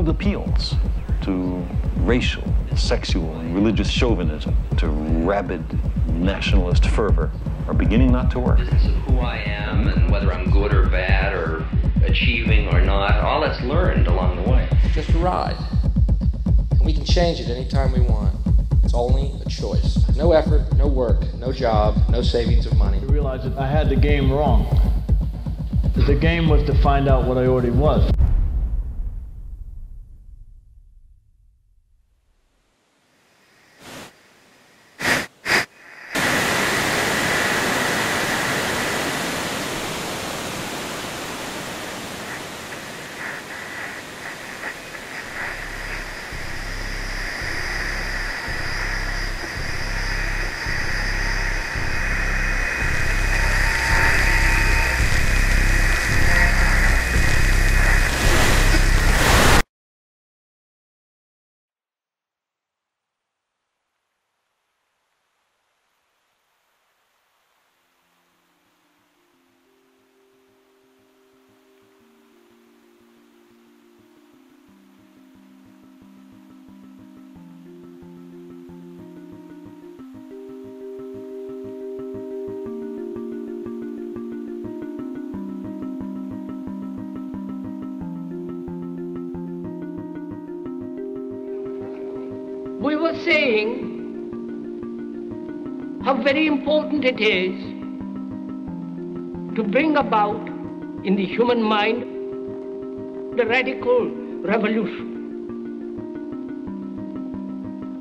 appeals to racial, sexual, and religious chauvinism, to rabid nationalist fervor, are beginning not to work. Business of who I am and whether I'm good or bad or achieving or not, all that's learned along the way. Just a ride. And we can change it anytime we want. It's only a choice. No effort, no work, no job, no savings of money. I realized that I had the game wrong. That the game was to find out what I already was. We were saying how very important it is to bring about in the human mind the radical revolution.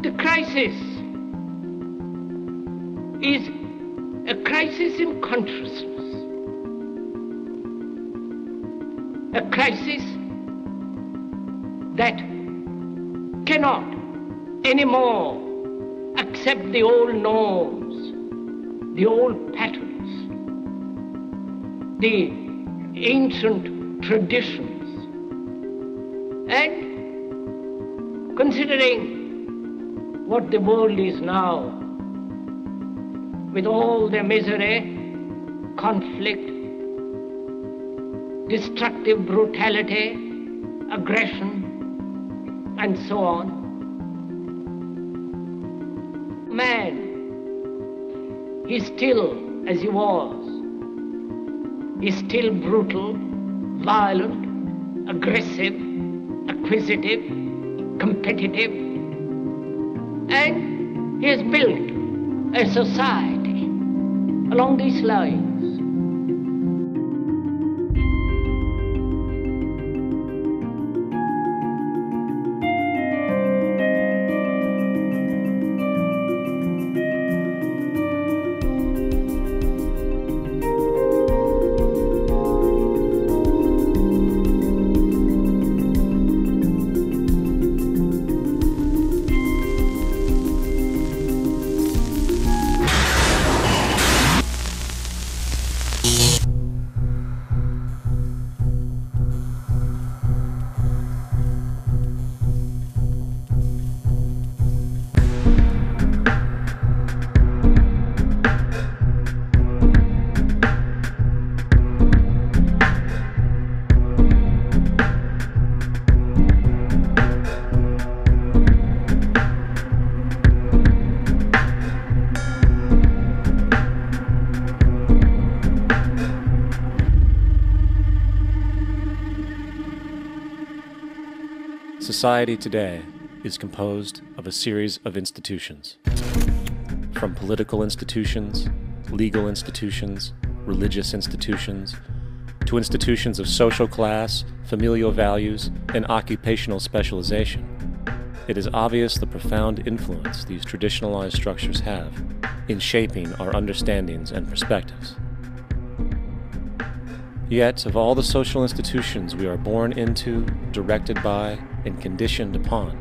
The crisis is a crisis in consciousness, a crisis that cannot anymore accept the old norms, the old patterns, the ancient traditions. And considering what the world is now, with all the misery, conflict, destructive brutality, aggression, and so on, man is still as he was. He's still brutal, violent, aggressive, acquisitive, competitive, and he has built a society along these lines. Society today is composed of a series of institutions. From political institutions, legal institutions, religious institutions, to institutions of social class, familial values, and occupational specialization. It is obvious the profound influence these traditionalized structures have in shaping our understandings and perspectives. Yet, of all the social institutions we are born into, directed by, and conditioned upon,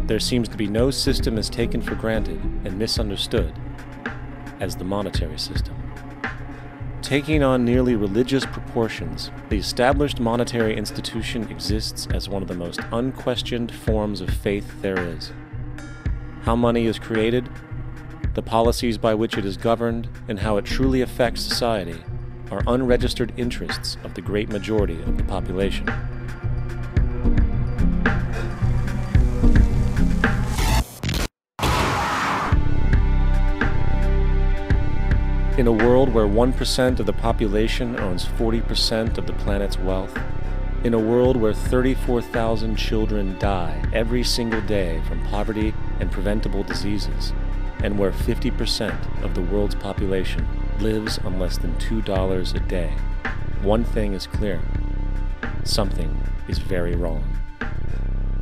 there seems to be no system as taken for granted and misunderstood as the monetary system. Taking on nearly religious proportions, the established monetary institution exists as one of the most unquestioned forms of faith there is. How money is created, the policies by which it is governed, and how it truly affects society are unregistered interests of the great majority of the population. In a world where 1% of the population owns 40% of the planet's wealth, in a world where 34,000 children die every single day from poverty and preventable diseases, and where 50% of the world's population lives on less than $2 a day, one thing is clear: something is very wrong.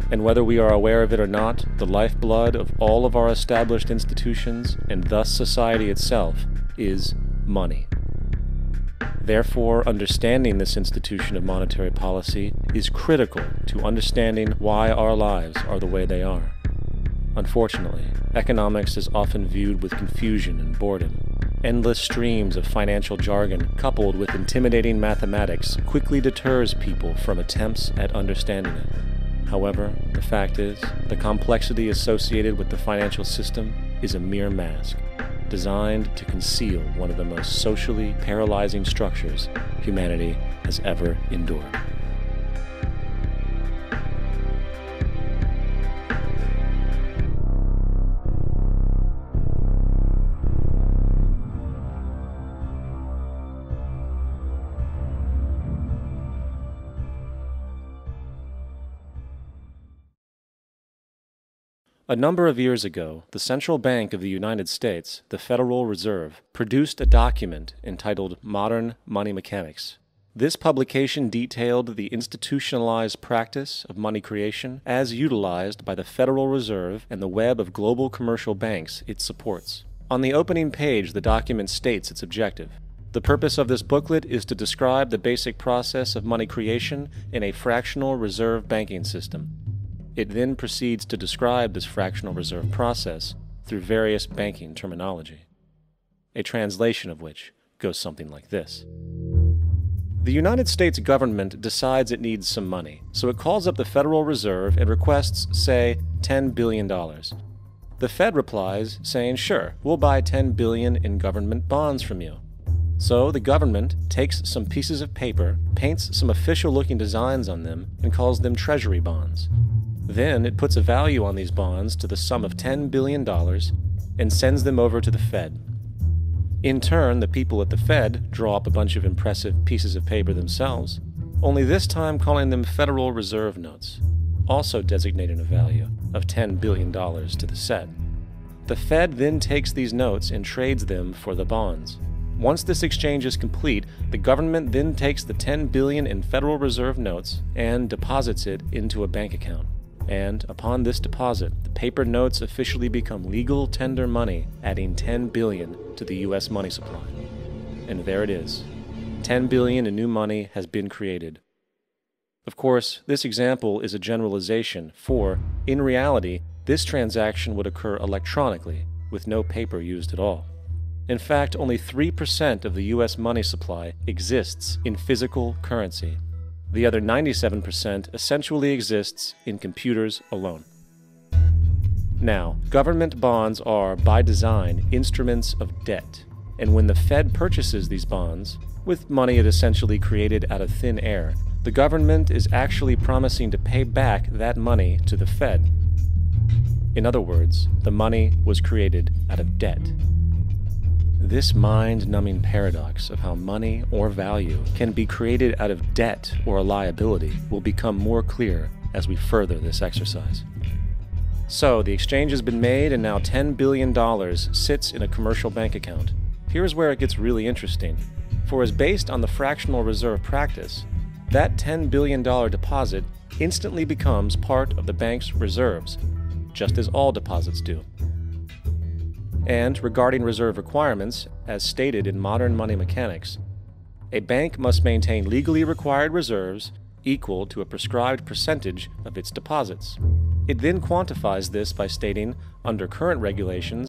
And whether we are aware of it or not, the lifeblood of all of our established institutions, and thus society itself, is money. Therefore, understanding this institution of monetary policy is critical to understanding why our lives are the way they are. Unfortunately, economics is often viewed with confusion and boredom. Endless streams of financial jargon coupled with intimidating mathematics quickly deters people from attempts at understanding it. However, the fact is, the complexity associated with the financial system is a mere mask, designed to conceal one of the most socially paralyzing structures humanity has ever endured. A number of years ago, the Central Bank of the United States, the Federal Reserve, produced a document entitled Modern Money Mechanics. This publication detailed the institutionalized practice of money creation as utilized by the Federal Reserve and the web of global commercial banks it supports. On the opening page, the document states its objective. The purpose of this booklet is to describe the basic process of money creation in a fractional reserve banking system. It then proceeds to describe this fractional reserve process through various banking terminology, a translation of which goes something like this. The United States government decides it needs some money, so it calls up the Federal Reserve and requests, say, $10 billion. The Fed replies, saying, sure, we'll buy $10 billion in government bonds from you. So the government takes some pieces of paper, paints some official-looking designs on them, and calls them treasury bonds. Then it puts a value on these bonds to the sum of $10 billion and sends them over to the Fed. In turn, the people at the Fed draw up a bunch of impressive pieces of paper themselves, only this time calling them Federal Reserve notes, also designating a value of $10 billion to the set. The Fed then takes these notes and trades them for the bonds. Once this exchange is complete, the government then takes the $10 billion in Federal Reserve notes and deposits it into a bank account. And upon this deposit, the paper notes officially become legal tender money, adding $10 billion to the U.S. money supply. And there it is. $10 billion in new money has been created. Of course, this example is a generalization, for, in reality, this transaction would occur electronically, with no paper used at all. In fact, only 3% of the U.S. money supply exists in physical currency. The other 97% essentially exists in computers alone. Now, government bonds are, by design, instruments of debt, and when the Fed purchases these bonds, with money it essentially created out of thin air, the government is actually promising to pay back that money to the Fed. In other words, the money was created out of debt. This mind-numbing paradox of how money or value can be created out of debt or a liability will become more clear as we further this exercise. So, the exchange has been made and now $10 billion sits in a commercial bank account. Here's where it gets really interesting. For as based on the fractional reserve practice, that $10 billion deposit instantly becomes part of the bank's reserves, just as all deposits do. And regarding reserve requirements, as stated in Modern Money Mechanics, a bank must maintain legally required reserves equal to a prescribed percentage of its deposits. It then quantifies this by stating, under current regulations,